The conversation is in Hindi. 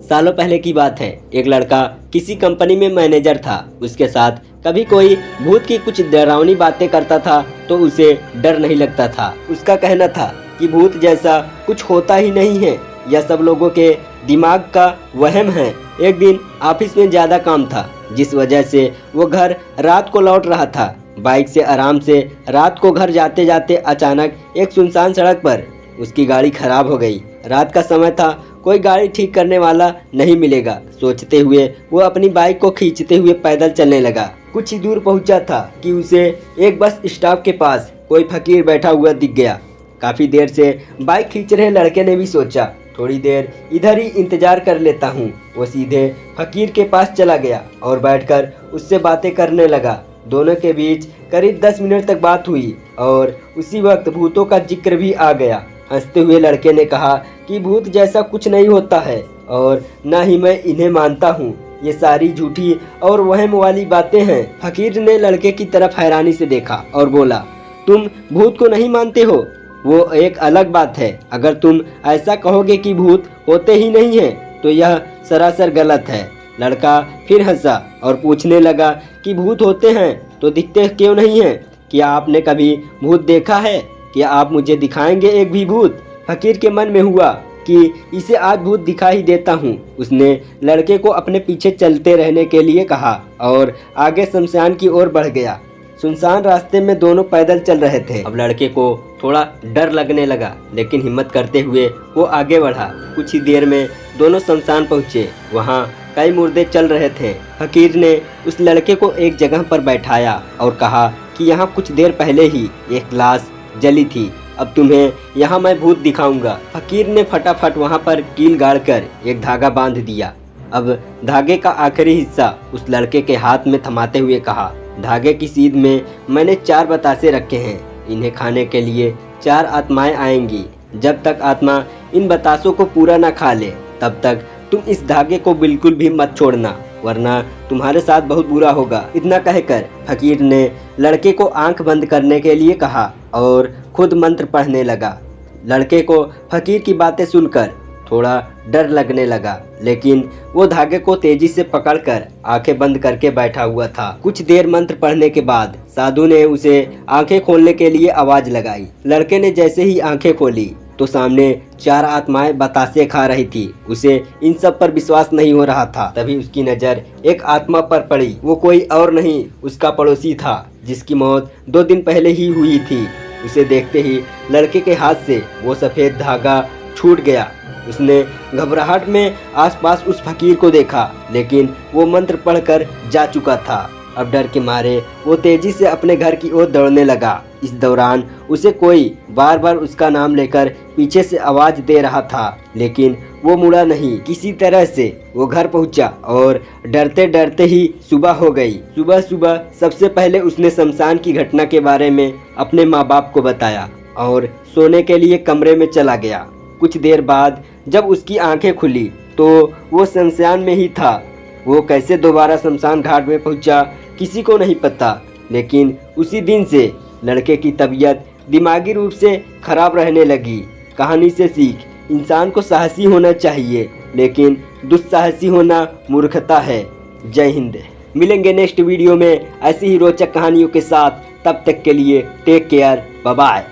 सालों पहले की बात है। एक लड़का किसी कंपनी में मैनेजर था। उसके साथ कभी कोई भूत की कुछ डरावनी बातें करता था तो उसे डर नहीं लगता था। उसका कहना था कि भूत जैसा कुछ होता ही नहीं है, यह सब लोगों के दिमाग का वहम है। एक दिन ऑफिस में ज़्यादा काम था, जिस वजह से वो घर रात को लौट रहा था। बाइक से आराम से रात को घर जाते जाते अचानक एक सुनसान सड़क पर उसकी गाड़ी खराब हो गई। रात का समय था, कोई गाड़ी ठीक करने वाला नहीं मिलेगा। सोचते हुए वो अपनी बाइक को खींचते हुए पैदल चलने लगा। कुछ ही दूर पहुंचा था कि उसे एक बस स्टॉप के पास कोई फकीर बैठा हुआ दिख गया। काफ़ी देर से बाइक खींच रहे लड़के ने भी सोचा, थोड़ी देर इधर ही इंतजार कर लेता हूँ। वो सीधे फकीर के पास चला गया और बैठकर उससे बातें करने लगा। दोनों के बीच करीब 10 मिनट तक बात हुई और उसी वक्त भूतों का जिक्र भी आ गया। हंसते हुए लड़के ने कहा कि भूत जैसा कुछ नहीं होता है और ना ही मैं इन्हें मानता हूँ। ये सारी झूठी और वहम वाली बातें हैं। फकीर ने लड़के की तरफ हैरानी से देखा और बोला, तुम भूत को नहीं मानते हो? वो एक अलग बात है। अगर तुम ऐसा कहोगे कि भूत होते ही नहीं हैं तो यह सरासर गलत है। लड़का फिर हंसा और पूछने लगा कि भूत होते हैं तो दिखते क्यों नहीं हैं? क्या आपने कभी भूत देखा है? क्या आप मुझे दिखाएंगे एक भी भूत? फकीर के मन में हुआ कि इसे आज भूत दिखा ही देता हूँ। उसने लड़के को अपने पीछे चलते रहने के लिए कहा और आगे शमशान की ओर बढ़ गया। सुनसान रास्ते में दोनों पैदल चल रहे थे। अब लड़के को थोड़ा डर लगने लगा, लेकिन हिम्मत करते हुए वो आगे बढ़ा। कुछ ही देर में दोनों शमशान पहुँचे। वहाँ कई मुर्दे चल रहे थे। फकीर ने उस लड़के को एक जगह पर बैठाया और कहा कि यहाँ कुछ देर पहले ही एक लाश जली थी। अब तुम्हें यहाँ मैं भूत दिखाऊंगा। फकीर ने फटाफट वहाँ पर कील गाड़कर एक धागा बांध दिया। अब धागे का आखिरी हिस्सा उस लड़के के हाथ में थमाते हुए कहा, धागे की सीध में मैंने 4 बतासे रखे हैं। इन्हें खाने के लिए 4 आत्माएं आएंगी। जब तक आत्मा इन बतासों को पूरा ना खा ले तब तक तुम इस धागे को बिल्कुल भी मत छोड़ना, वरना तुम्हारे साथ बहुत बुरा होगा। इतना कहकर फकीर ने लड़के को आंख बंद करने के लिए कहा और खुद मंत्र पढ़ने लगा। लड़के को फकीर की बातें सुनकर थोड़ा डर लगने लगा, लेकिन वो धागे को तेजी से पकड़कर आंखें बंद करके बैठा हुआ था। कुछ देर मंत्र पढ़ने के बाद साधु ने उसे आंखें खोलने के लिए आवाज लगाई। लड़के ने जैसे ही आंखें खोली तो सामने 4 आत्माएं बतासे खा रही थी। उसे इन सब पर विश्वास नहीं हो रहा था। तभी उसकी नज़र एक आत्मा पर पड़ी। वो कोई और नहीं, उसका पड़ोसी था, जिसकी मौत 2 दिन पहले ही हुई थी। उसे देखते ही लड़के के हाथ से वो सफ़ेद धागा छूट गया। उसने घबराहट में आसपास उस फकीर को देखा, लेकिन वो मंत्र पढ़कर जा चुका था। अब डर के मारे वो तेजी से अपने घर की ओर दौड़ने लगा। इस दौरान उसे कोई बार बार उसका नाम लेकर पीछे से आवाज दे रहा था, लेकिन वो मुड़ा नहीं। किसी तरह से वो घर पहुंचा और डरते डरते ही सुबह हो गई। सुबह सुबह सबसे पहले उसने शमशान की घटना के बारे में अपने माँ बाप को बताया और सोने के लिए कमरे में चला गया। कुछ देर बाद जब उसकी आंखें खुली तो वो शमशान में ही था। वो कैसे दोबारा शमशान घाट में पहुंचा किसी को नहीं पता, लेकिन उसी दिन से लड़के की तबीयत दिमागी रूप से खराब रहने लगी। कहानी से सीख, इंसान को साहसी होना चाहिए, लेकिन दुस्साहसी होना मूर्खता है। जय हिंद। मिलेंगे नेक्स्ट वीडियो में ऐसी ही रोचक कहानियों के साथ। तब तक के लिए टेक केयर, बाय बाय।